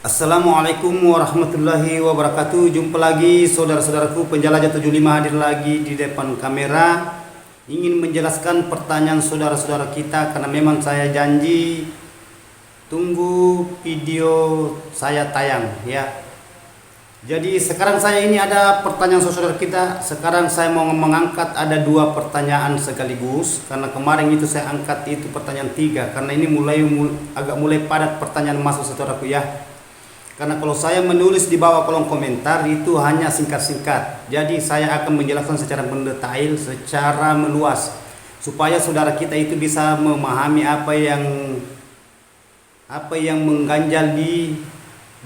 Assalamualaikum warahmatullahi wabarakatuh. Jumpa lagi saudara-saudaraku penjelajah 75 hadir lagi di depan kamera. Ingin menjelaskan pertanyaan saudara-saudara kita karena memang saya janji tunggu video saya tayang ya. Jadi sekarang saya ini ada pertanyaan saudara kita. Sekarang saya mau mengangkat ada dua pertanyaan sekaligus karena kemarin itu saya angkat itu pertanyaan tiga karena ini agak mulai padat pertanyaan masuk saudaraku ya. Karena kalau saya menulis di bawah kolom komentar itu hanya singkat-singkat. Jadi saya akan menjelaskan secara mendetail, secara meluas supaya saudara kita itu bisa memahami apa yang mengganjal di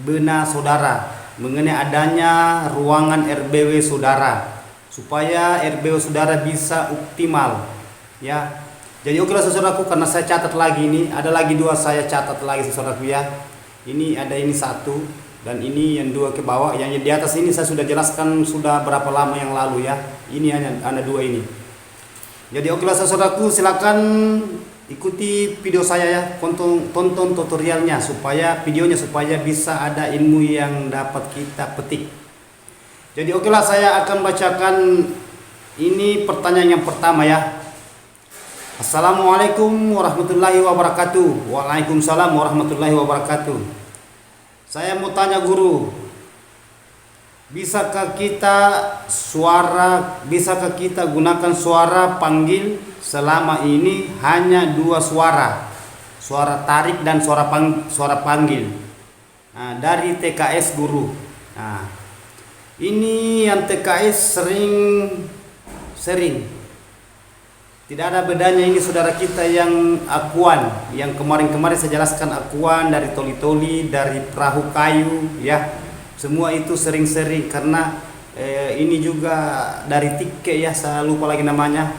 benak saudara mengenai adanya ruangan RBW saudara, supaya RBW saudara bisa optimal ya. Jadi oke lah saudaraku, karena saya catat lagi ini, ada lagi dua saya catat lagi saudaraku ya. Ini ada ini satu dan ini yang dua ke bawah. Yang di atas ini saya sudah jelaskan sudah berapa lama yang lalu ya. Ini hanya ada dua ini. Jadi oke lah saudaraku, silakan ikuti video saya ya. Tonton tutorialnya supaya bisa ada ilmu yang dapat kita petik. Jadi oke lah, saya akan bacakan ini pertanyaan yang pertama ya. Assalamualaikum warahmatullahi wabarakatuh. Waalaikumsalam warahmatullahi wabarakatuh. Saya mau tanya guru, bisakah kita gunakan suara panggil selama ini hanya dua suara tarik dan suara panggil? Nah, dari TKS guru. Nah, ini yang TKS sering. Tidak ada bedanya ini saudara kita yang akuan, yang kemarin saya jelaskan akuan dari toli-toli, dari perahu kayu ya. Semua itu sering-sering karena ini juga dari tike ya, saya lupa lagi namanya.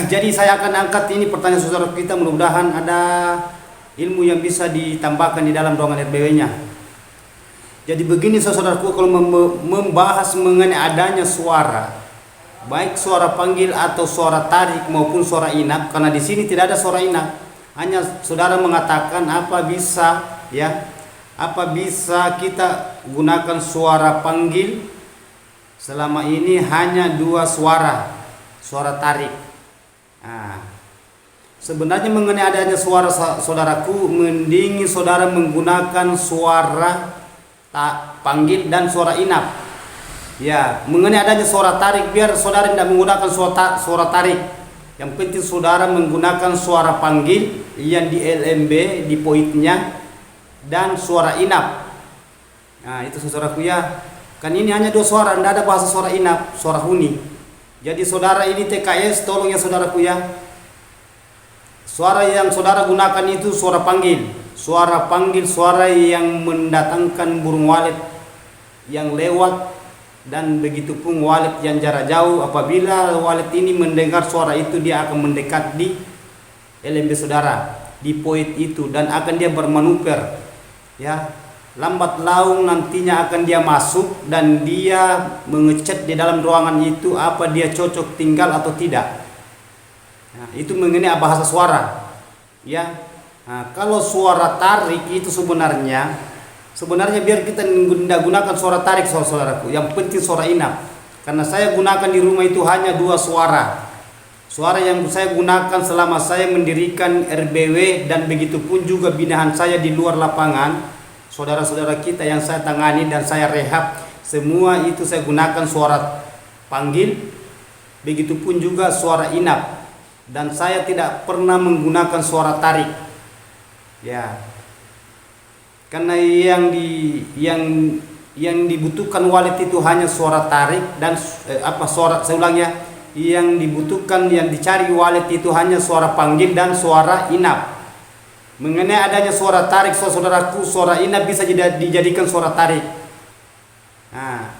Jadi saya akan angkat ini pertanyaan saudara kita, mudah-mudahan ada ilmu yang bisa ditambahkan di dalam ruangan RBW-nya. Jadi begini saudaraku, kalau membahas mengenai adanya suara, baik suara panggil atau suara tarik maupun suara inap, karena di sini tidak ada suara inap, hanya saudara mengatakan apa bisa kita gunakan suara panggil selama ini hanya dua suara tarik. Nah, sebenarnya mengenai adanya suara saudaraku, mending saudara menggunakan suara panggil dan suara inap. Ya, mengenai adanya suara tarik, biar saudara tidak menggunakan suara tarik. Yang penting saudara menggunakan suara panggil yang di LMB, di poinnya, dan suara inap. Nah, itu saudaraku ya. Kan ini hanya dua suara, tidak ada bahasa suara inap, suara huni. Jadi saudara ini TKS, tolong ya saudaraku ya. Suara yang saudara gunakan itu suara panggil. Suara panggil, suara yang mendatangkan burung walet yang lewat, dan begitu pun walet yang jarak jauh. Apabila walet ini mendengar suara itu, dia akan mendekat di LMB saudara, di poin itu, dan akan dia bermanuver ya. Lambat laun nantinya akan dia masuk dan dia mengecek di dalam ruangan itu apa dia cocok tinggal atau tidak. Nah, itu mengenai bahasa suara ya. Nah, kalau suara tarik itu sebenarnya biar kita tidak gunakan suara tarik saudaraku, yang penting suara inap. Karena saya gunakan di rumah itu hanya dua suara yang saya gunakan selama saya mendirikan RBW, dan begitu pun juga binaan saya di luar lapangan, saudara-saudara kita yang saya tangani dan saya rehab, semua itu saya gunakan suara panggil, begitu pun juga suara inap, dan saya tidak pernah menggunakan suara tarik ya. Karena yang dibutuhkan walet itu hanya suara tarik dan yang dibutuhkan, yang dicari walet itu hanya suara panggil dan suara inap. Mengenai adanya suara tarik saudaraku, suara inap bisa dijadikan suara tarik. Nah,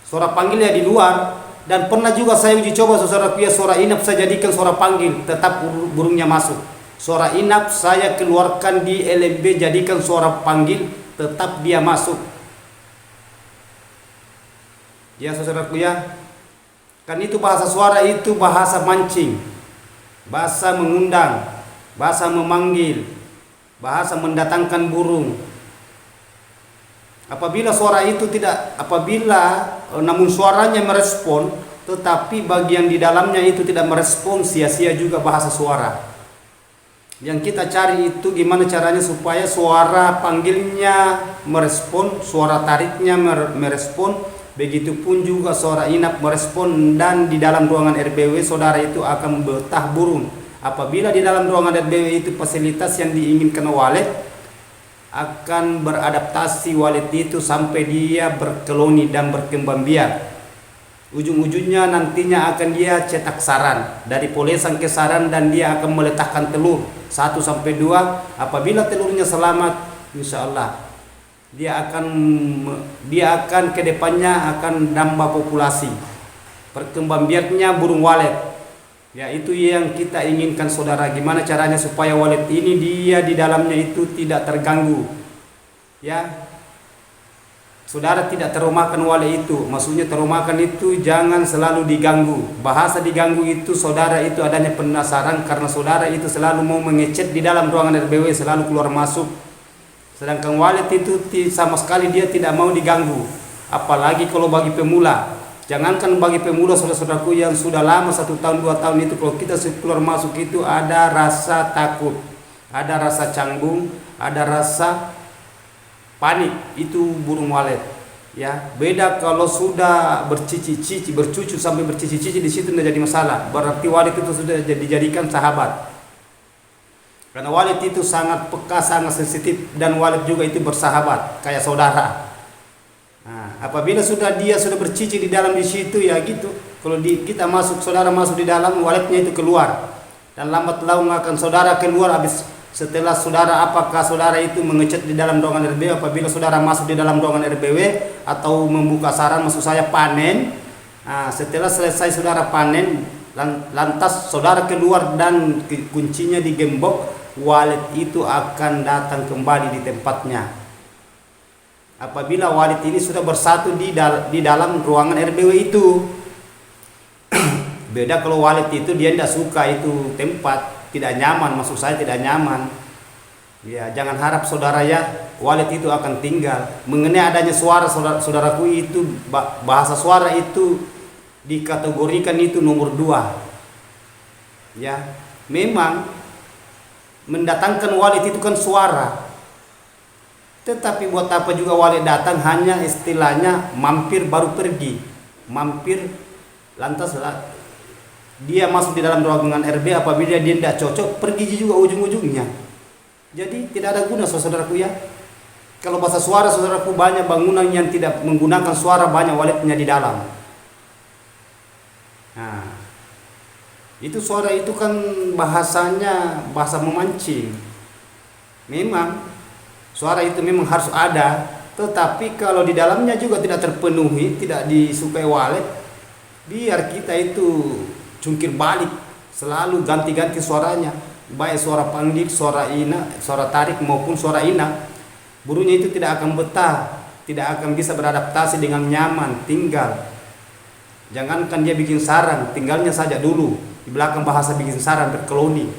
suara panggil ya di luar, dan pernah juga saya uji coba saudaraku ya, suara inap saya jadikan suara panggil, tetap burungnya masuk. Suara inap saya keluarkan di LMB, jadikan suara panggil, tetap dia masuk. Ya saudaraku ya. Kan itu bahasa suara itu bahasa mancing, bahasa mengundang, bahasa memanggil, bahasa mendatangkan burung. Apabila suara itu tidak, namun suaranya merespon, tetapi bagian di dalamnya itu tidak merespon, sia-sia juga bahasa suara. Yang kita cari itu gimana caranya supaya suara panggilnya merespon, suara tariknya merespon, begitupun juga suara inap merespon, dan di dalam ruangan RBW saudara itu akan betah burung. Apabila di dalam ruangan RBW itu fasilitas yang diinginkan walet, akan beradaptasi walet itu sampai dia berkoloni dan berkembang biak. Ujung-ujungnya nantinya akan dia cetak sarang, dari polesan ke sarang, dan dia akan meletakkan telur 1 sampai 2. Apabila telurnya selamat, insya Allah dia akan kedepannya akan nambah populasi. Perkembang biaknya burung walet. Ya, itu yang kita inginkan saudara. Gimana caranya supaya walet ini dia di dalamnya itu tidak terganggu. Ya, saudara tidak terumahkan walet itu. Maksudnya terumahkan itu jangan selalu diganggu. Bahasa diganggu itu saudara itu adanya penasaran karena saudara itu selalu mau mengecet di dalam ruangan RBW, selalu keluar masuk. Sedangkan walet itu sama sekali dia tidak mau diganggu. Apalagi kalau bagi pemula. Jangankan bagi pemula, saudara-saudaraku yang sudah lama 1 tahun 2 tahun itu, kalau kita keluar masuk itu ada rasa takut, ada rasa canggung, ada rasa panik. Itu burung walet. Ya, beda kalau sudah bercici-cici, bercucu sampai bercici-cici, di situ tidak jadi masalah. Berarti walet itu sudah dijadikan sahabat. Karena walet itu sangat peka, sangat sensitif, dan walet juga itu bersahabat kayak saudara. Nah, apabila dia sudah bercici di dalam di situ, ya gitu. Kalau kita masuk, saudara masuk di dalam, waletnya itu keluar. Dan lambat laun akan saudara keluar habis setelah saudara, apakah saudara itu mengecet di dalam ruangan RBW. Apabila saudara masuk di dalam ruangan RBW atau membuka sarang, maksud saya panen. Nah, setelah selesai saudara panen, lantas saudara keluar dan kuncinya digembok, walet itu akan datang kembali di tempatnya. Apabila walet ini sudah bersatu di dalam ruangan RBW itu. Beda kalau walet itu dia tidak suka itu tempat, tidak nyaman, maksud saya tidak nyaman. Ya, jangan harap saudara ya walet itu akan tinggal. Mengenai adanya suara, saudaraku itu bahasa suara itu dikategorikan itu nomor 2. Ya, memang mendatangkan walet itu kan suara. Tetapi buat apa juga walet datang, hanya istilahnya mampir baru pergi. Mampir lantas dia masuk di dalam ruangan RB, apabila dia tidak cocok pergi juga ujung-ujungnya. Jadi tidak ada guna saudaraku ya. Kalau bahasa suara saudaraku, banyak bangunan yang tidak menggunakan suara, banyak waletnya di dalam. Nah, itu suara itu kan bahasanya bahasa memancing. Memang suara itu memang harus ada, tetapi kalau di dalamnya juga tidak terpenuhi, tidak disukai walet, biar kita itu jungkir balik, selalu ganti-ganti suaranya, baik suara panggil, suara ina, suara tarik maupun suara ina. Burungnya itu tidak akan betah, tidak akan bisa beradaptasi dengan nyaman tinggal. Jangankan dia bikin sarang, tinggalnya saja dulu di belakang bahasa bikin sarang berkoloni.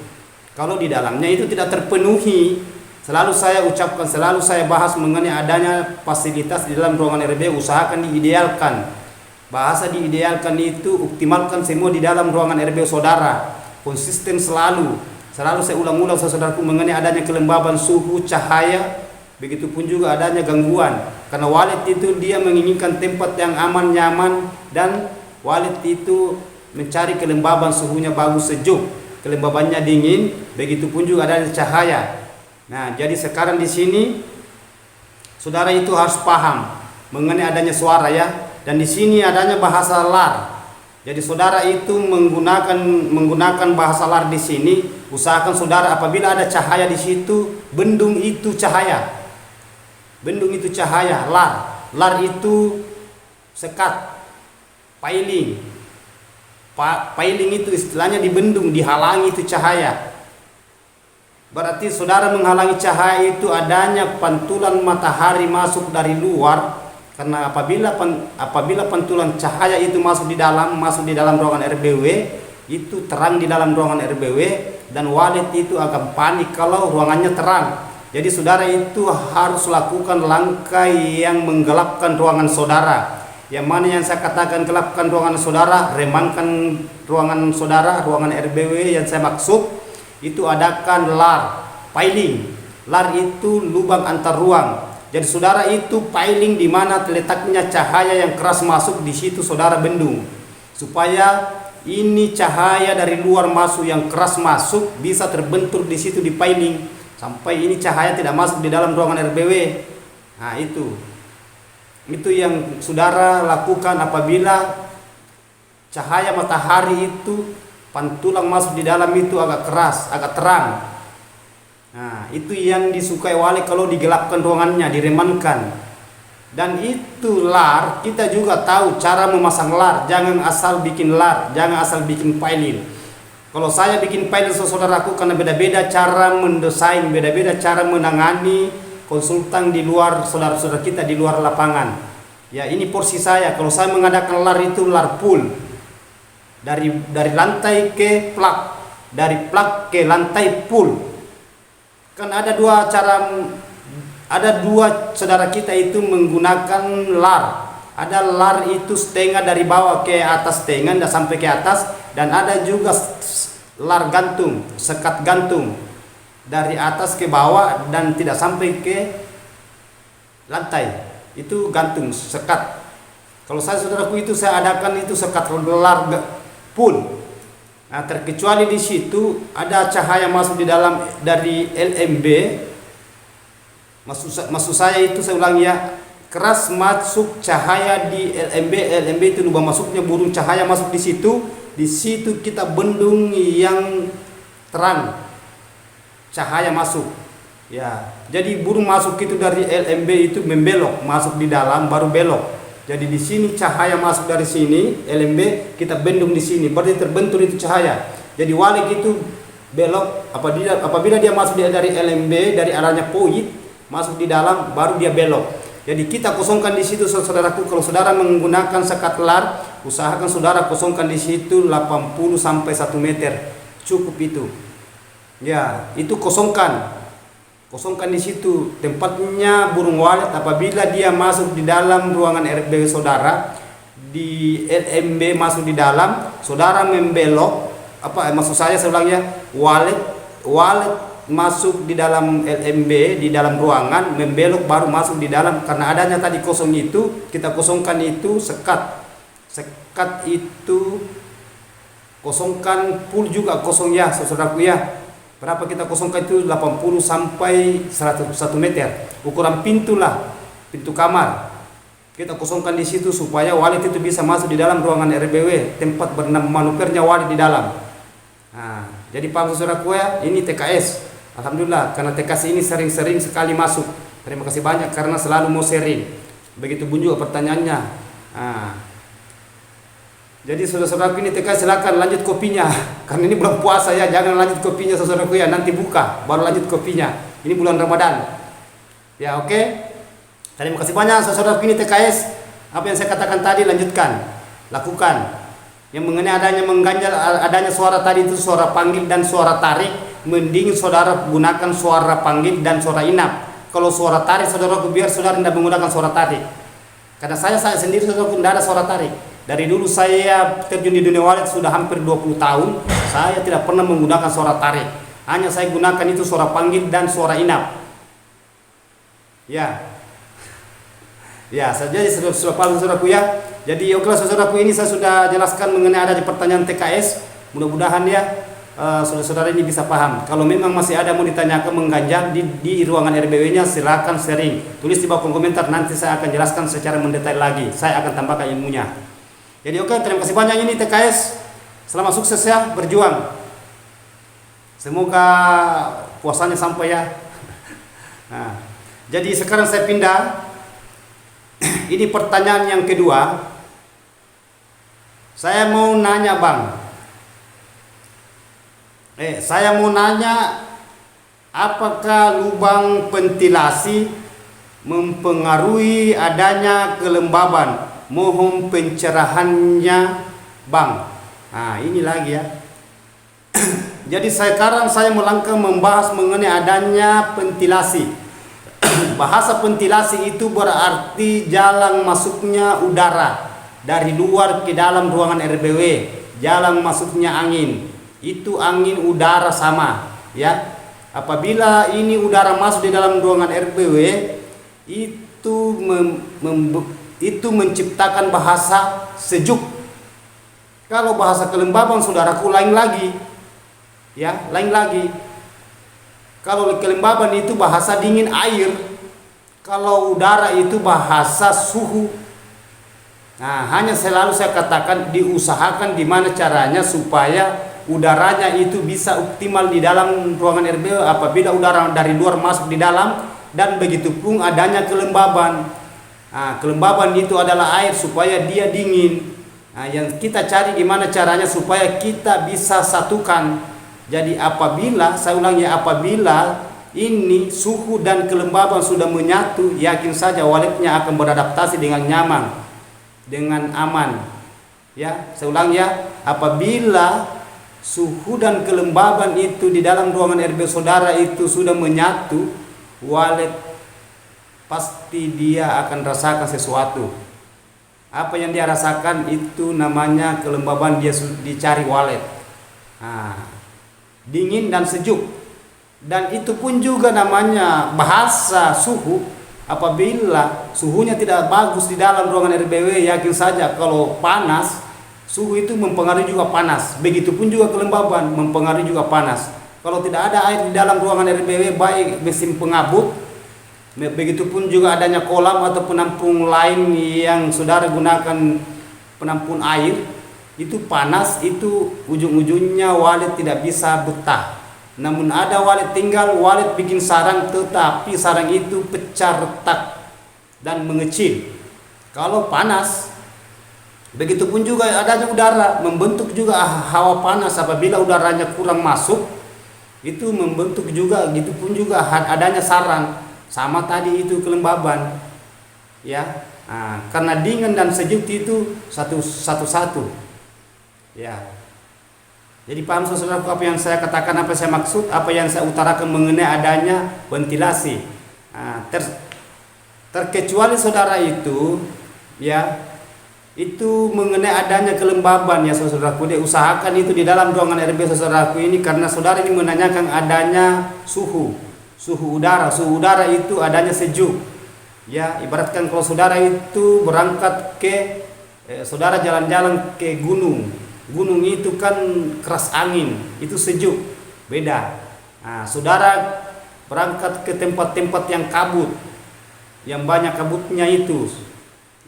Kalau di dalamnya itu tidak terpenuhi, selalu saya ucapkan, selalu saya bahas mengenai adanya fasilitas di dalam ruangan RB, usahakan diidealkan. Bahasa diidealkan itu optimalkan semua di dalam ruangan RB saudara. Konsisten selalu saya ulang-ulang saudaraku mengenai adanya kelembaban suhu, cahaya, begitupun juga adanya gangguan. Karena walet itu dia menginginkan tempat yang aman, nyaman, dan walet itu mencari kelembaban suhunya bagus, sejuk, kelembabannya dingin, begitupun juga adanya cahaya. Nah, jadi sekarang di sini saudara itu harus paham mengenai adanya suara ya, dan di sini adanya bahasa lar. Jadi saudara itu menggunakan bahasa lar di sini. Usahakan saudara apabila ada cahaya di situ, bendung itu cahaya. Bendung itu cahaya, lar. Lar itu sekat, pailing. Pailing itu istilahnya dibendung, dihalangi itu cahaya. Berarti saudara menghalangi cahaya itu adanya pantulan matahari masuk dari luar. Karena apabila pantulan cahaya itu masuk di dalam ruangan RBW, itu terang di dalam ruangan RBW, dan walet itu akan panik kalau ruangannya terang. Jadi saudara itu harus lakukan langkah yang menggelapkan ruangan saudara. Yang mana yang saya katakan gelapkan ruangan saudara, remangkan ruangan saudara, ruangan RBW yang saya maksud itu adakan lar, piling. Lar itu lubang antar ruang. Jadi saudara itu piling di mana letaknya cahaya yang keras masuk, di situ saudara bendung. Supaya ini cahaya dari luar masuk yang keras masuk bisa terbentur di situ di piling. Sampai ini cahaya tidak masuk di dalam ruangan RBW. Nah itu yang saudara lakukan apabila cahaya matahari itu pantulang masuk di dalam itu agak keras, agak terang. Nah itu yang disukai wali kalau digelapkan ruangannya, diremankan. Dan itu lar, kita juga tahu cara memasang lar. Jangan asal bikin lar, jangan asal bikin piling. Kalau saya bikin file saudaraku, karena beda-beda cara mendesain, beda-beda cara menangani konsultan di luar saudara-saudara kita di luar lapangan. Ya ini porsi saya. Kalau saya mengadakan lar itu lar full dari lantai ke plak, dari plak ke lantai full. Kan ada dua cara, ada dua saudara kita itu menggunakan lar. Ada lar itu setengah dari bawah ke atas, setengah dan sampai ke atas, dan ada juga lar gantung, sekat gantung dari atas ke bawah dan tidak sampai ke lantai. Itu gantung sekat. Kalau saya saudaraku itu saya adakan itu sekat lar full. Nah, terkecuali di situ ada cahaya masuk di dalam dari LMB. Maksud saya itu saya ulangi ya, keras masuk cahaya di LMB. LMB itu lubang masuknya burung cahaya masuk di situ. Di situ kita bendung yang terang, cahaya masuk. Ya, jadi burung masuk itu dari LMB itu membelok masuk di dalam baru belok. Jadi di sini cahaya masuk dari sini LMB, kita bendung di sini, berarti terbentur itu cahaya. Jadi walik itu belok apabila dia masuk dari LMB dari arahnya poit masuk di dalam baru dia belok. Jadi kita kosongkan di situ saudaraku. Kalau saudara menggunakan sekat lar, usahakan saudara kosongkan di situ 80 sampai 1 meter. Cukup itu. Ya, itu kosongkan. Kosongkan di situ tempatnya burung walet apabila dia masuk di dalam ruangan RBW saudara, di LMB masuk di dalam, saudara membelok maksud saya ulangnya, walet masuk di dalam LMB di dalam ruangan, membelok baru masuk di dalam. Karena adanya tadi kosong itu, kita kosongkan itu sekat itu kosongkan full juga kosong ya saudaraku ya. Berapa kita kosongkan itu 80 sampai 100 meter. Ukuran pintu lah, pintu kamar. Kita kosongkan di situ supaya walet itu bisa masuk di dalam ruangan RBW, tempat bermanuvernya walet di dalam. Nah, jadi Pak saudaraku ya, ini TKS. Alhamdulillah, karena TKS ini sering-sering sekali masuk. Terima kasih banyak karena selalu mau sharing. Begitu pun juga pertanyaannya. Nah, jadi saudara-saudaraku ini TKS silakan lanjut kopinya. Karena ini bulan puasa ya, jangan lanjut kopinya saudaraku ya. Nanti buka, baru lanjut kopinya. Ini bulan Ramadan. Ya oke. Terima kasih banyak saudaraku ini TKS. Apa yang saya katakan tadi lanjutkan, lakukan. Yang mengenai mengganjal adanya suara tadi itu suara panggil dan suara tarik. Mending saudara gunakan suara panggil dan suara inap. Kalau suara tarik saudaraku biar saudara tidak menggunakan suara tarik. Karena saya sendiri saudaraku tidak ada suara tarik. Dari dulu saya terjun di dunia walet sudah hampir 20 tahun. Saya tidak pernah menggunakan suara tarik. Hanya saya gunakan itu suara panggil dan suara inap. Ya. Ya, jadi saudaraku ya. Jadi okelah saudaraku, ini saya sudah jelaskan mengenai adanya pertanyaan TKS. Mudah-mudahan ya saudara-saudara ini bisa paham. Kalau memang masih ada mau ditanyakan mengganjal di ruangan RBW-nya, silakan sharing. Tulis di bawah kolom komentar, nanti saya akan jelaskan secara mendetail lagi. Saya akan tambahkan ilmunya. Jadi oke, terima kasih banyak ini TKS. Selamat sukses ya, berjuang. Semoga puasanya sampai ya. Nah, jadi sekarang saya pindah. Ini pertanyaan yang kedua. Saya mau nanya Bang. Saya mau nanya, apakah lubang ventilasi mempengaruhi adanya kelembaban? Mohon pencerahannya Bang. Nah ini lagi ya. Jadi sekarang saya melangkah membahas mengenai adanya ventilasi. Bahasa ventilasi itu berarti jalan masuknya udara dari luar ke dalam ruangan RBW, jalan masuknya angin. Itu angin udara sama, ya. Apabila ini udara masuk di dalam ruangan RBW, itu menciptakan bahasa sejuk. Kalau bahasa kelembaban saudaraku lain lagi, ya, lain lagi. Kalau kelembaban itu bahasa dingin air, kalau udara itu bahasa suhu. Nah, hanya selalu saya katakan diusahakan gimana caranya supaya udaranya itu bisa optimal di dalam ruangan RBW apabila udara dari luar masuk di dalam, dan begitu pun adanya kelembaban. Nah, kelembaban itu adalah air supaya dia dingin. Nah, yang kita cari gimana caranya supaya kita bisa satukan. Jadi apabila, saya ulangi, apabila ini suhu dan kelembaban sudah menyatu, yakin saja waletnya akan beradaptasi dengan nyaman, dengan aman. Ya, saya ulang ya, apabila suhu dan kelembaban itu di dalam ruangan RBW saudara itu sudah menyatu, walet pasti dia akan rasakan sesuatu. Apa yang dia rasakan itu namanya kelembaban, dia dicari walet. Nah, dingin dan sejuk, dan itu pun juga namanya bahasa suhu. Apabila suhunya tidak bagus di dalam ruangan RBW, yakin saja kalau panas, suhu itu mempengaruhi juga panas. Begitupun juga kelembaban mempengaruhi juga panas. Kalau tidak ada air di dalam ruangan RBW, baik mesin pengabut, begitupun juga adanya kolam atau penampung lain yang saudara gunakan penampung air, itu panas, itu ujung-ujungnya walet tidak bisa betah. Namun ada walet tinggal, walet bikin sarang, tetapi sarang itu pecah retak dan mengecil kalau panas. Begitupun juga adanya udara, membentuk juga hawa panas. Apabila udaranya kurang masuk, itu membentuk juga, gitu pun juga adanya sarang. Sama tadi itu kelembaban, ya. Nah, karena dingin dan sejuk itu satu-satu. Ya, jadi paham saudaraku apa yang saya katakan, apa yang saya maksud, apa yang saya utarakan mengenai adanya ventilasi. Nah, terkecuali saudara itu, ya, itu mengenai adanya kelembaban, ya saudaraku. Dia usahakan itu di dalam ruangan RBW saudaraku ini, karena saudara ini menanyakan adanya suhu udara. Suhu udara itu adanya sejuk. Ya, ibaratkan kalau saudara itu berangkat ke saudara jalan-jalan ke gunung itu kan keras angin, itu sejuk, beda. Nah, saudara berangkat ke tempat-tempat yang kabut, yang banyak kabutnya itu,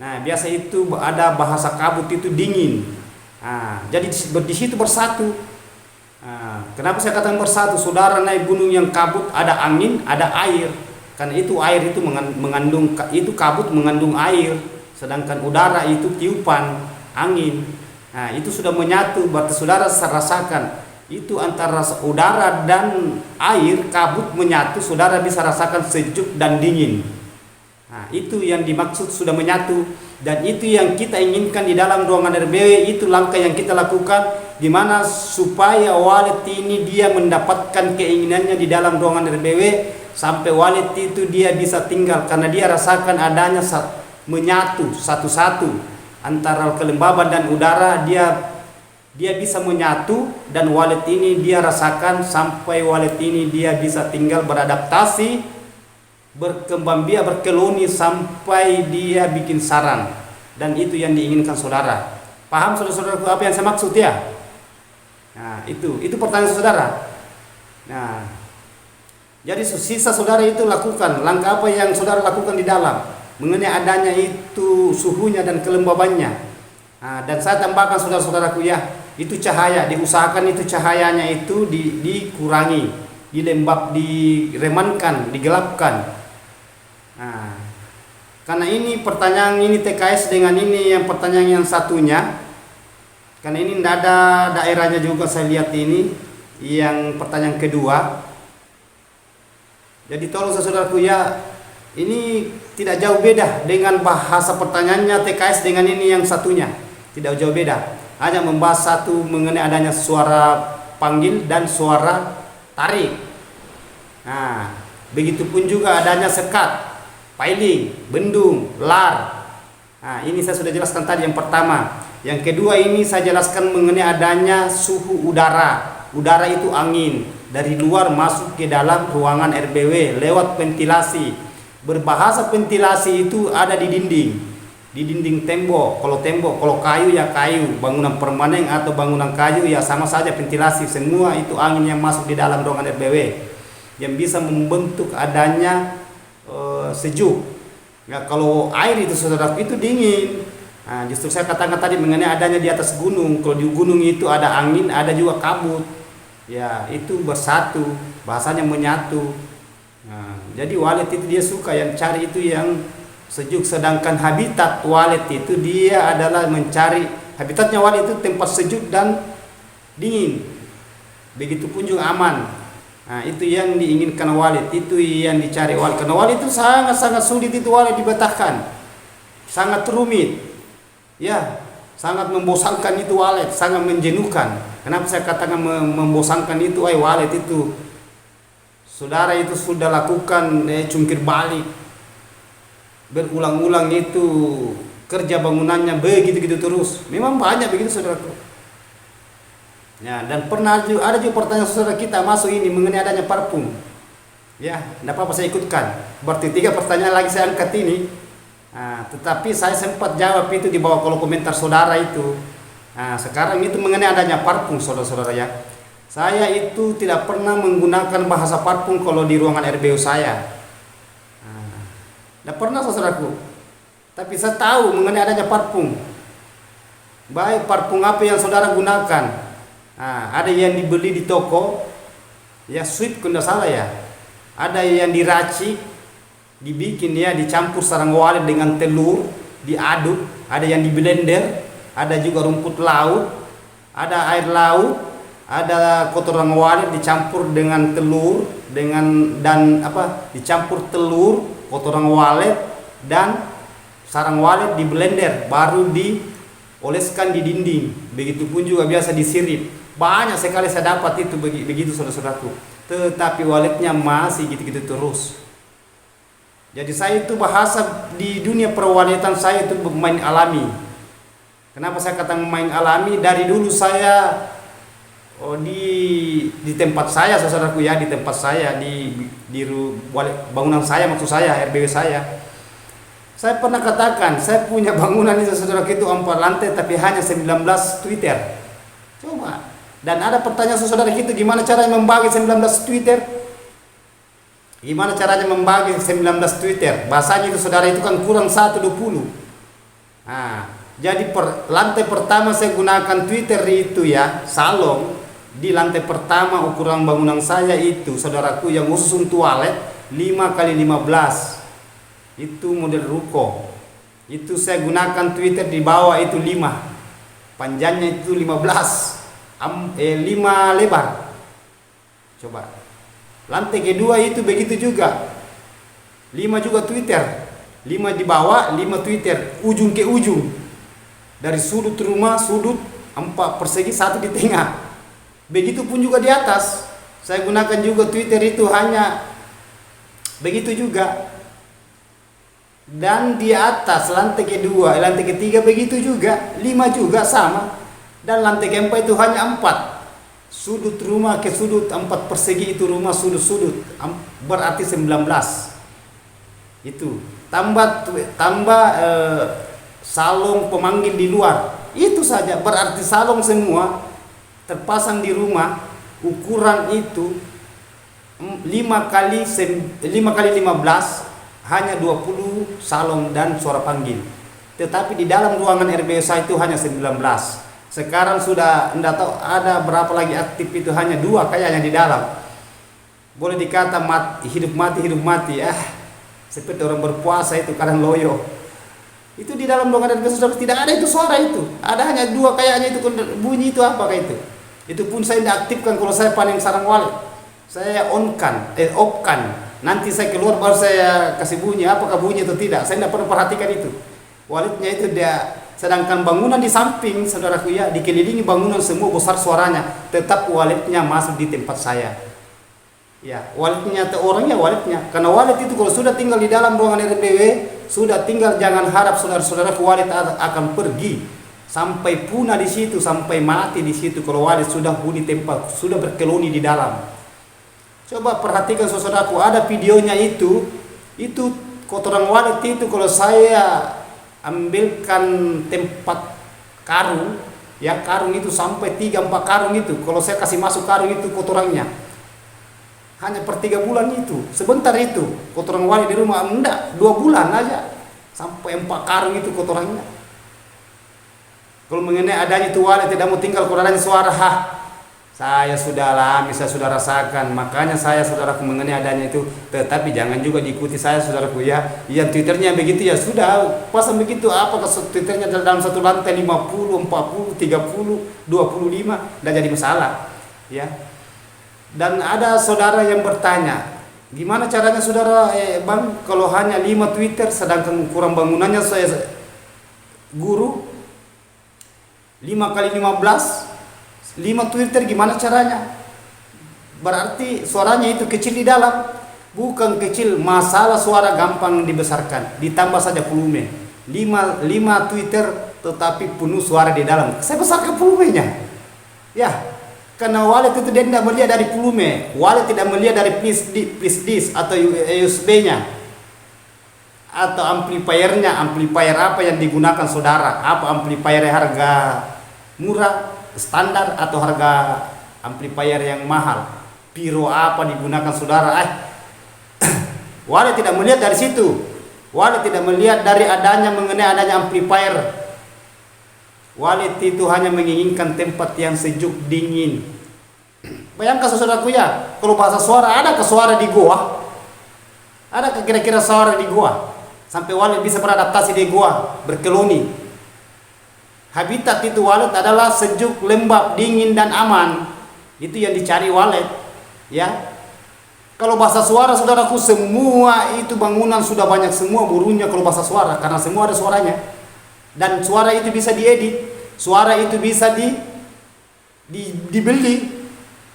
nah biasa itu ada bahasa kabut itu dingin. Nah, jadi di situ bersatu. Nah, kenapa saya katakan bersatu? Saudara naik gunung yang kabut, ada angin, ada air. Karena itu air itu mengandung, itu kabut mengandung air, sedangkan udara itu tiupan angin. Nah, itu sudah menyatu, berarti saudara rasakan itu antara udara dan air, kabut menyatu, saudara bisa rasakan sejuk dan dingin. Nah, itu yang dimaksud sudah menyatu, dan itu yang kita inginkan di dalam ruangan RBW. Itu langkah yang kita lakukan, dimana supaya walet ini dia mendapatkan keinginannya di dalam ruangan RBW, sampai walet itu dia bisa tinggal, karena dia rasakan adanya menyatu satu-satu antara kelembaban dan udara. Dia bisa menyatu, dan walet ini dia rasakan sampai walet ini dia bisa tinggal beradaptasi, berkembang biak, berkeloni sampai dia bikin sarang. Dan itu yang diinginkan saudara. Paham saudara-saudaraku apa yang saya maksud ya? Nah, itu pertanyaan saudara. Nah, jadi sisa saudara itu lakukan langkah apa yang saudara lakukan di dalam mengenai adanya itu suhunya dan kelembabannya. Nah, dan saya tambahkan saudara-saudaraku ya, itu cahaya, diusahakan itu cahayanya itu dikurangi, dilembab, diremankan, digelapkan. Nah, karena ini pertanyaan ini TKS dengan ini yang pertanyaan yang satunya, karena ini tidak ada daerahnya juga saya lihat ini yang pertanyaan kedua. Jadi tolong saudaraku ya, ini tidak jauh beda dengan bahasa pertanyaannya TKS dengan ini yang satunya. Tidak jauh beda. Hanya membahas satu mengenai adanya suara panggil dan suara tarik. Nah, begitupun juga adanya sekat, piling, bendung, lar. Nah, ini saya sudah jelaskan tadi yang pertama. Yang kedua ini saya jelaskan mengenai adanya suhu udara. Udara itu angin dari luar masuk ke dalam ruangan RBW lewat ventilasi. Berbahasa ventilasi itu ada di dinding tembok. Kalau kayu ya kayu, bangunan permanen atau bangunan kayu ya sama saja ventilasi. Semua itu angin yang masuk di dalam ruangan RBW yang bisa membentuk adanya sejuk. Ya, kalau air itu saudara itu dingin. Nah, justru saya katakan tadi mengenai adanya di atas gunung. Kalau di gunung itu ada angin, ada juga kabut. Ya, itu bersatu, bahasanya menyatu. Nah, jadi walet itu dia suka yang cari itu yang sejuk, sedangkan habitat walet itu dia adalah mencari habitatnya walet itu tempat sejuk dan dingin. Begitupun juga aman. Nah, itu yang diinginkan walet, itu yang dicari walet. Karena walet itu sangat sulit itu walet dibetahkan. Sangat rumit. Ya, sangat membosankan itu walet, sangat menjenuhkan. Kenapa saya katakan membosankan itu? Walet itu saudara itu sudah lakukan cungkir balik berulang-ulang itu kerja bangunannya begitu terus. Memang banyak begitu saudaraku. Ya, dan pernah juga ada juga pertanyaan saudara kita masuk ini mengenai adanya parfum. Ya, tidak apa-apa saya ikutkan. Berarti 3 pertanyaan lagi saya angkat ini. Nah, tetapi saya sempat jawab itu di bawah kolom komentar saudara itu. Nah, sekarang itu mengenai adanya parfum saudara-saudara ya. Saya itu tidak pernah menggunakan bahasa parfum kalau di ruangan RBU saya. Tidak pernah saudaraku. Tapi saya tahu mengenai adanya parfum. Baik parfum apa yang saudara gunakan. Nah, ada yang dibeli di toko. Ya sweet kalau tidak salah ya. Ada yang diracik, dibikin ya, dicampur sarang walet dengan telur, diaduk. Ada yang di blender. Ada juga rumput laut. Ada air laut. Ada kotoran walet dicampur dengan telur dicampur telur, kotoran walet dan sarang walet di blender baru dioleskan di dinding. Begitupun juga biasa disirip. Banyak sekali saya dapat itu begitu saudara-saudaraku. Tetapi waletnya masih gitu-gitu terus. Jadi saya itu bahasa di dunia perwaletan saya itu bermain alami. Kenapa saya katakan main alami? Dari dulu saya di tempat saya saudaraku ya, di tempat saya di bangunan saya, maksud saya RBW saya pernah katakan saya punya bangunan itu saudaraku itu 4 lantai tapi hanya 19 Twitter. Coba. Dan ada pertanyaan saudara itu gimana caranya membagi 19 Twitter? Gimana caranya membagi 19 Twitter? Bahasanya itu saudara itu kan kurang 1/20. Nah, jadi lantai pertama saya gunakan Twitter itu ya, salon. Di lantai pertama ukuran bangunan saya itu saudaraku yang khusus untuk toilet 5x15. Itu model ruko. Itu saya gunakan Twitter di bawah itu 5. Panjangnya itu 15. 5 lebar. Coba. Lantai kedua itu begitu juga. 5 juga Twitter. 5 di bawah, 5 Twitter ujung ke ujung. Dari sudut rumah, sudut 4 persegi, 1 di tengah. Begitupun juga di atas. Saya gunakan juga Twitter itu hanya begitu juga. Dan di atas lantai kedua, lantai ketiga begitu juga, 5 juga sama. Dan lantai keempat itu hanya 4. Sudut rumah ke sudut 4 persegi itu rumah sudut-sudut berarti 19. Itu tambah salon pemanggil di luar. Itu saja berarti salon semua terpasang di rumah ukuran itu 5x15 hanya 20 salon dan suara panggil. Tetapi di dalam ruangan RBSA itu hanya 19. Sekarang sudah enggak tahu ada berapa lagi aktif itu, hanya 2 kayaknya di dalam. Boleh dikata hidup mati seperti orang berpuasa itu kadang loyo. Itu di dalam ruangan RBSA tidak ada itu suara itu. Ada hanya 2 kayaknya itu bunyi itu apakah itu? Itu pun saya tidak aktifkan kalau saya panen sarang walet. Saya off-kan. Nanti saya keluar baru saya kasih bunyi, apakah bunyi atau tidak. Saya tidak pernah perhatikan itu. Waletnya itu dia Sedangkan bangunan di samping, saudaraku ya, dikelilingi bangunan semua besar suaranya, tetap waletnya masuk di tempat saya. Ya, waletnya atau orangnya waletnya. Karena walet itu kalau sudah tinggal di dalam ruangan RPW, sudah tinggal, jangan harap saudara-saudaraku walet akan pergi sampai punah di situ, sampai mati di situ. Kalau walet sudah huni tempat, sudah berkeloni di dalam. Coba perhatikan saudaraku, ada videonya itu kotoran walet itu kalau saya ambilkan tempat karung, ya karung itu sampai 3-4 karung itu, kalau saya kasih masuk karung itu kotorannya hanya per 3 bulan itu, sebentar itu kotoran walet di rumah, enggak 2 bulan aja sampai 4 karung itu kotorannya. Kalau mengenai adanya itu walet tidak mau tinggal, kalau adanya suara, saya sudah alami, saya sudah rasakan. Makanya saya saudaraku mengenai adanya itu, tetapi jangan juga diikuti saya saudaraku ya. Yang Twitternya begitu ya sudah, pasang begitu, apakah Twitternya dalam satu lantai 50, 40, 30, 25, tidak jadi masalah ya. Dan ada saudara yang bertanya, gimana caranya saudara Bang kalau hanya 5 Twitter sedangkan ukuran bangunannya saya guru 5 kali 15, 5 Twitter, gimana caranya? Berarti suaranya itu kecil di dalam. Bukan kecil, masalah suara gampang dibesarkan, ditambah saja volume. 5 Twitter tetapi penuh suara di dalam, saya besarkan volumenya ya. Karena walet itu dia tidak melihat dari volume, walet tidak melihat dari please disk atau USB-nya atau amplifiernya, amplifier apa yang digunakan saudara, apa amplifier harga murah standar atau harga amplifier yang mahal, piro apa digunakan saudara. Walet tidak melihat dari situ, walet tidak melihat dari mengenai adanya amplifier. Walet itu hanya menginginkan tempat yang sejuk dingin. Bayangkan saudaraku ya, kalau bahasa suara, adakah suara di goa? Adakah kira-kira suara di goa sampai walet bisa beradaptasi di goa, berkeloni? Habitat itu walet adalah sejuk, lembab, dingin dan aman. Itu yang dicari walet ya. Kalau bahasa suara saudaraku, semua itu bangunan sudah banyak semua burungnya kalau bahasa suara, karena semua ada suaranya. Dan suara itu bisa diedit, suara itu bisa dibeli.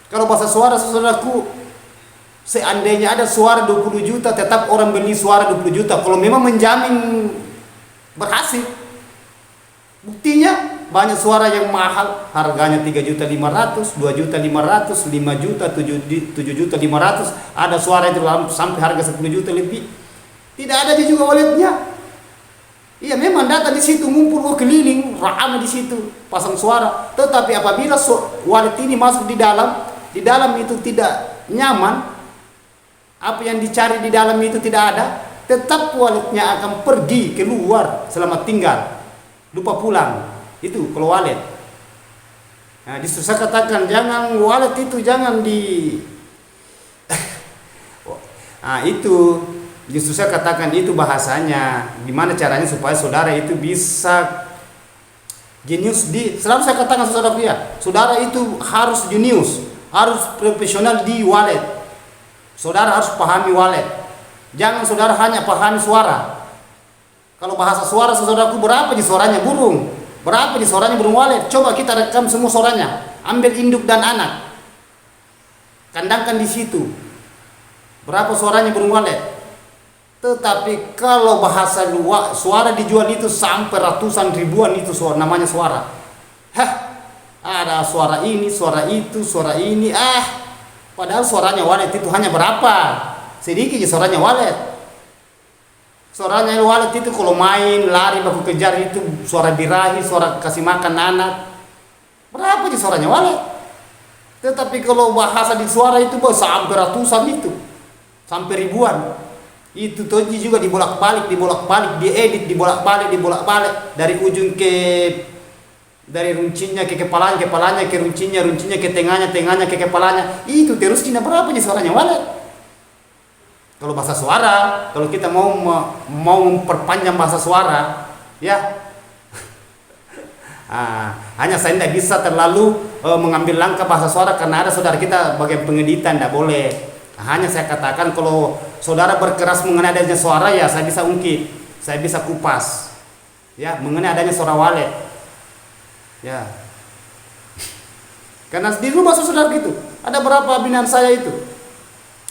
Kalau bahasa suara saudaraku, seandainya ada suara 20 juta tetap orang beli suara 20 juta kalau memang menjamin berhasil. Buktinya banyak suara yang mahal, harganya 3.500.000, 2.500.000, 5 juta, 7.500.000. Ada suara itu sampai harga 10 juta lebih. Tidak ada juga waletnya. Iya, memang data di situ ngumpul keliling, ramai di situ pasang suara. Tetapi apabila walet ini masuk di dalam itu tidak nyaman, apa yang dicari di dalam itu tidak ada, tetap waletnya akan pergi keluar selamat tinggal, lupa pulang. Itu kalau walet. Nah, justru saya katakan jangan walet itu jangan itu justru saya katakan itu bahasanya gimana caranya supaya saudara itu bisa jenius selalu saya katakan saudara itu harus jenius, harus profesional di walet. Saudara harus pahami walet. Jangan saudara hanya pahami suara. Kalau bahasa suara saudaraku, berapa di suaranya burung? Berapa di suaranya burung walet? Coba kita rekam semua suaranya. Ambil induk dan anak. Kandangkan di situ. Berapa suaranya burung walet? Tetapi kalau bahasa suara dijual itu sampai ratusan ribuan itu namanya suara. Ada suara ini, suara itu, suara ini. Padahal suaranya walet itu hanya berapa? Sedikit suaranya walet. Suaranya walet itu kalau main, lari, baku kejar itu suara birahi, suara kasih makan anak. Berapa sih suaranya walet? Tetapi kalau bahasa di suara itu sampai ratusan itu. Sampai ribuan. Itu tonji juga dibolak-balik, diedit, dibolak-balik dari ujung dari runcingnya ke kepalanya ke runcingnya ke tengahnya ke kepalanya. Itu terus Cina berapa nih suaranya walet? Kalau bahasa suara, kalau kita mau memperpanjang bahasa suara, ya. Hanya saya tidak bisa terlalu mengambil langkah bahasa suara karena ada saudara kita bagian pengeditan, tidak boleh. Hanya saya katakan kalau saudara berkeras mengenai adanya suara, ya saya bisa ungkit, saya bisa kupas. ya, mengenai adanya suara walet, ya. Karena di rumah saudara gitu, ada berapa binaan saya itu.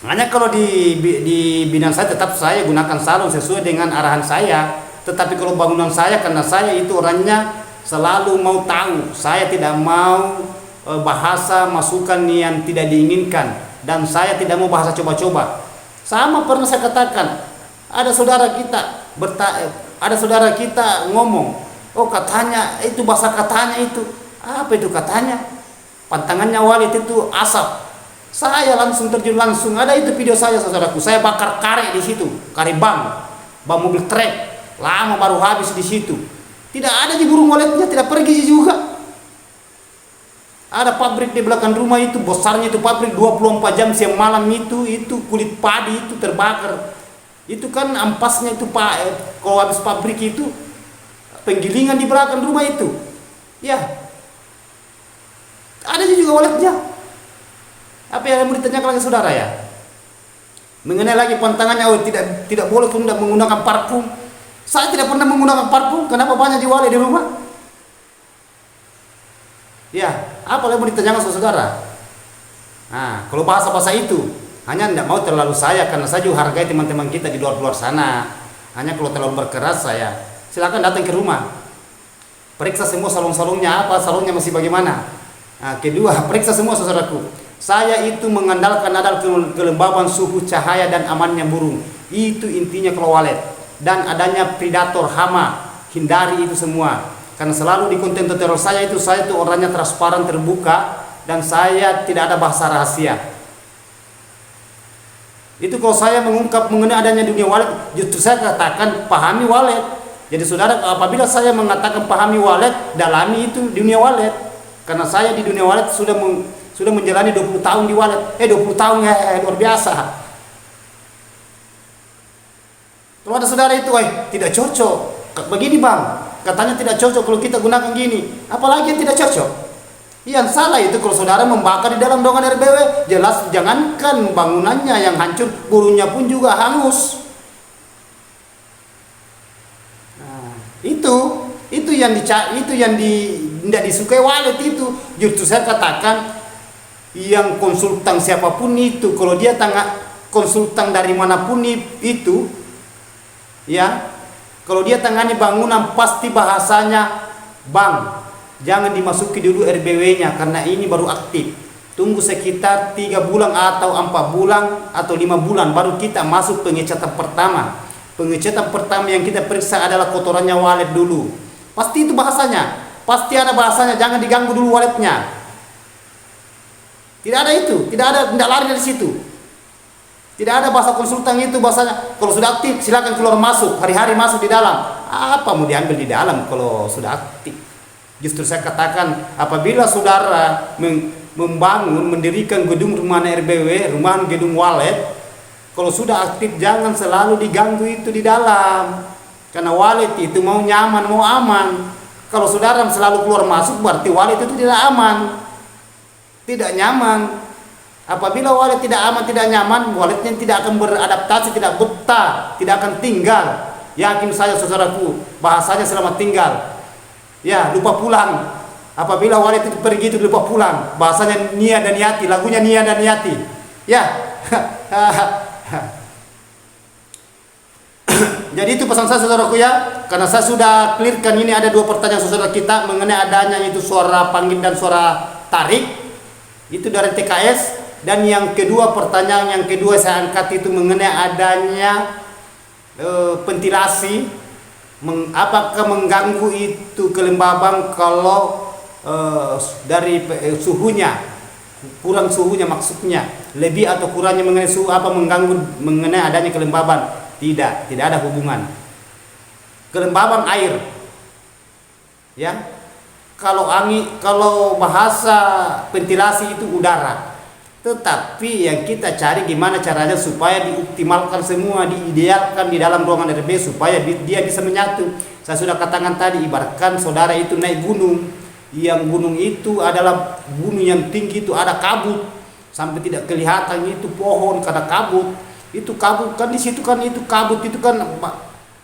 Hanya kalau di binaan saya tetap saya gunakan salon sesuai dengan arahan saya. Tetapi kalau bangunan saya, karena saya itu orangnya selalu mau tahu, saya tidak mau bahasa masukan yang tidak diinginkan, dan saya tidak mau bahasa coba-coba. Sama pernah saya katakan, ada saudara kita ngomong, oh katanya itu bahasa katanya itu, apa itu katanya? Pantangannya walet itu asap. Saya langsung terjun langsung. Ada itu video saya saudaraku. Saya bakar kare di situ, kare bang mobil trek. Lama baru habis di situ. Tidak ada di burung waletnya, tidak pergi juga. Ada pabrik di belakang rumah itu, besarnya itu pabrik 24 jam siang malam itu kulit padi itu terbakar. Itu kan ampasnya itu kalau habis pabrik itu penggilingan di belakang rumah itu. Ya. Ada juga waletnya. Apa yang mau ditanyakan lagi saudara ya? Mengenai lagi pantangannya, oh tidak boleh tidak menggunakan parfum. Saya tidak pernah menggunakan parfum. Kenapa banyak walet di rumah? Ya, apa yang mau ditanyakan saudara? Nah, kalau bahasa-bahasa itu hanya tidak mau terlalu saya, karena saya juga hargai teman-teman kita di luar sana. Hanya kalau terlalu berkeras saya, silakan datang ke rumah. Periksa semua salon-salonnya, apa salonnya masih bagaimana. Nah, kedua, periksa semua saudaraku. Saya itu mengandalkan ada kelembaban suhu cahaya dan amannya burung. Itu intinya kalau walet. Dan adanya predator hama, hindari itu semua. Karena selalu di konten tutorial saya itu orangnya transparan, terbuka, dan saya tidak ada bahasa rahasia. Itu kalau saya mengungkap mengenai adanya dunia walet, justru saya katakan pahami walet. Jadi saudara, apabila saya mengatakan pahami walet, dalami itu dunia walet. Karena saya di dunia walet sudah menjalani 20 tahun di walet. 20 tahun luar biasa. Kalau ada saudara itu, tidak cocok. Begini bang, katanya tidak cocok kalau kita gunakan gini. Apalagi yang tidak cocok. Yang salah itu kalau saudara membakar di dalam dongan RBW, jelas jangankan bangunannya yang hancur, burungnya pun juga hangus. Nah, itu yang tidak disukai walet itu. Justru saya katakan yang konsultan siapapun itu, kalau dia konsultan dari manapun itu, ya, kalau dia tangani bangunan pasti bahasanya, bang, jangan dimasuki dulu RBW-nya karena ini baru aktif. Tunggu sekitar 3 bulan atau 4 bulan atau 5 bulan baru kita masuk pengecatan pertama. Pengecatan pertama yang kita periksa adalah kotorannya walet dulu. Pasti itu bahasanya. Pasti ada bahasanya, jangan diganggu dulu waletnya. Tidak ada itu, tidak lari dari situ. Tidak ada bahasa konsultan itu bahasanya. Kalau sudah aktif silakan keluar masuk, hari-hari masuk di dalam. Apa mau diambil di dalam kalau sudah aktif? Justru saya katakan apabila saudara mendirikan gedung rumah RBW, rumah gedung walet, kalau sudah aktif jangan selalu diganggu itu di dalam. Karena walet itu mau nyaman, mau aman. Kalau saudara selalu keluar masuk berarti walet itu tidak aman, tidak nyaman. Apabila walet tidak aman, tidak nyaman, waletnya tidak akan beradaptasi, tidak betah, tidak akan tinggal. Yakin saya saudaraku, bahasanya selamat tinggal. Ya, lupa pulang. Apabila walet itu pergi itu lupa pulang. Bahasanya Nia dan Yati, lagunya Nia dan Yati. Ya. Jadi itu pesan saya saudaraku ya. Karena saya sudah clearkan ini ada 2 pertanyaan saudara kita mengenai adanya itu suara panggil dan suara tarik. Itu dari TKS. Dan yang kedua, pertanyaan yang kedua saya angkat itu mengenai adanya ventilasi. Apakah mengganggu itu kelembaban kalau dari suhunya, kurang suhunya maksudnya, lebih atau kurangnya mengenai suhu apa mengganggu mengenai adanya kelembaban? Tidak ada hubungan. Kelembaban air, ya. Kalau bahasa ventilasi itu udara. Tetapi yang kita cari gimana caranya supaya dioptimalkan semua, diidealkan di dalam ruangan RB supaya dia bisa menyatu. Saya sudah katakan tadi, ibaratkan saudara itu naik gunung, yang gunung itu adalah gunung yang tinggi itu ada kabut sampai tidak kelihatan itu pohon karena kabut. Itu kabut kan di situ kan itu kabut itu kan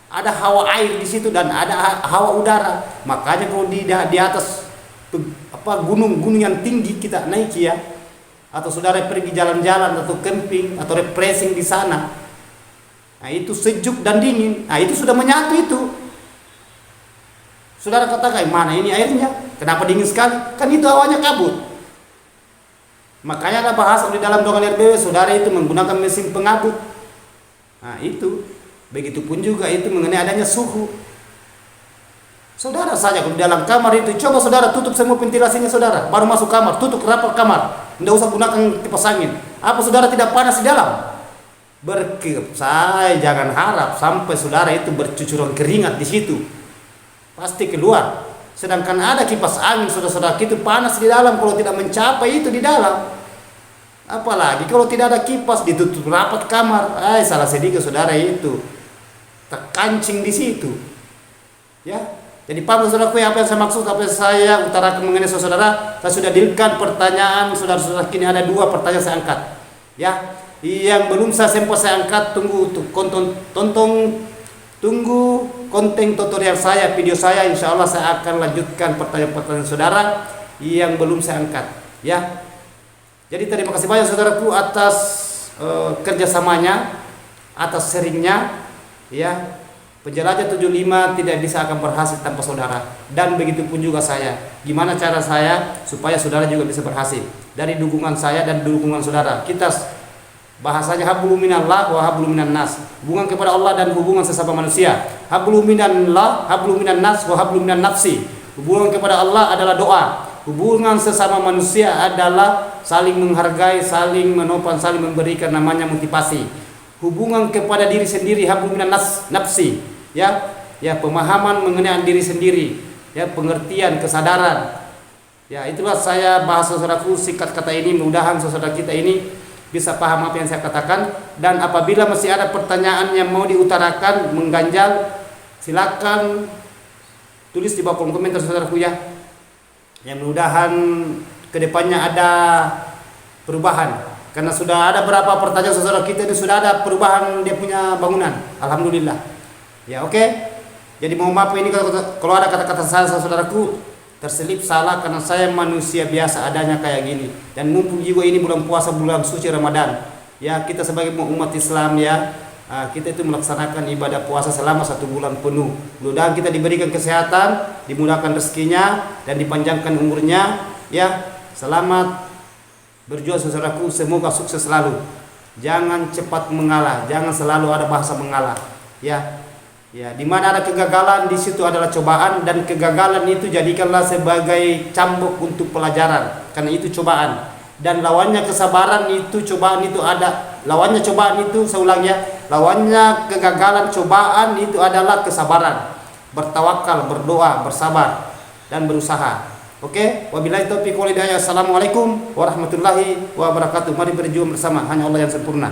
ada hawa air di situ dan ada hawa udara. Makanya kalau di atas gunung-gunung yang tinggi kita naiki ya, atau saudara pergi jalan-jalan atau camping atau refreshing di sana, nah itu sejuk dan dingin, nah itu sudah menyatu itu. Saudara katakan, mana ini airnya? Kenapa dingin sekali? Kan itu hawanya kabut. Makanya ada bahasa di dalam dorongan RBW, saudara itu menggunakan mesin pengabut. Nah itu, begitupun juga itu mengenai adanya suhu. Saudara saja kalau di dalam kamar itu, coba saudara tutup semua ventilasinya saudara, baru masuk kamar, tutup rapat kamar, tidak usah gunakan kipas angin. Apa saudara tidak panas di dalam? Saya jangan harap sampai saudara itu bercucuran keringat di situ, pasti keluar. Sedangkan ada kipas angin, saudara-saudara itu panas di dalam kalau tidak mencapai itu di dalam. Apalagi kalau tidak ada kipas, ditutup rapat kamar, salah sedikit saudara itu terkancing di situ. Ya, jadi paham saudaraku apa yang saya maksud, apa yang saya utarakan mengenai saudara. Saya sudah dealkan pertanyaan saudara-saudara, kini ada 2 pertanyaan saya angkat. Ya, yang belum saya sempat saya angkat, tunggu konten tutorial saya, video saya, insya Allah saya akan lanjutkan pertanyaan-pertanyaan saudara yang belum saya angkat. Ya, jadi terima kasih banyak saudaraku atas kerjasamanya, atas sharingnya. Ya, penjelajah 75 tidak bisa akan berhasil tanpa saudara, dan begitu pun juga saya. Gimana cara saya supaya saudara juga bisa berhasil? Dari dukungan saya dan dukungan saudara. Kita bahasanya hablum minallah wa hablum minan nas, hubungan kepada Allah dan hubungan sesama manusia. Hablum minallah, hablum minan nas wa hablum minan nafsi. Hubungan kepada Allah adalah doa. Hubungan sesama manusia adalah saling menghargai, saling menopang, saling memberikan, namanya motivasi. Hubungan kepada diri sendiri, hablum minan nafsi, ya, pemahaman mengenai diri sendiri, ya, pengertian, kesadaran. Ya, itulah saya bahas saudaraku singkat kata ini, mudah-mudahan saudara kita ini bisa paham apa yang saya katakan. Dan apabila masih ada pertanyaan yang mau diutarakan, mengganjal, silakan tulis di bawah kolom komentar saudaraku ya. Yang mudah-mudahan kedepannya ada perubahan, karena sudah ada beberapa pertanyaan saudara kita ini sudah ada perubahan dia punya bangunan, alhamdulillah. Ya, oke. Jadi mohon maaf ini kalau ada kata-kata salah saudaraku, terselip salah karena saya manusia biasa adanya kayak gini. Dan mumpung juga ini bulan puasa, bulan suci Ramadan, ya, kita sebagai umat Islam ya, kita itu melaksanakan ibadah puasa selama 1 bulan penuh. Mudah-mudahan kita diberikan kesehatan, dimudahkan rezekinya, dan dipanjangkan umurnya. Ya, selamat berjuang saudaraku, semoga sukses selalu. Jangan cepat mengalah, jangan selalu ada bahasa mengalah. Ya, di mana ada kegagalan, di situ adalah cobaan, dan kegagalan itu jadikanlah sebagai cambuk untuk pelajaran, karena itu cobaan. Dan lawannya kesabaran itu cobaan itu ada. Lawannya cobaan itu, saya ulang ya, lawannya kegagalan, cobaan itu adalah kesabaran. Bertawakal, berdoa, bersabar, dan berusaha. Oke, wabillahi taufiq wal hidayah. Assalamualaikum warahmatullahi wabarakatuh. Mari berjuang bersama, hanya Allah yang sempurna.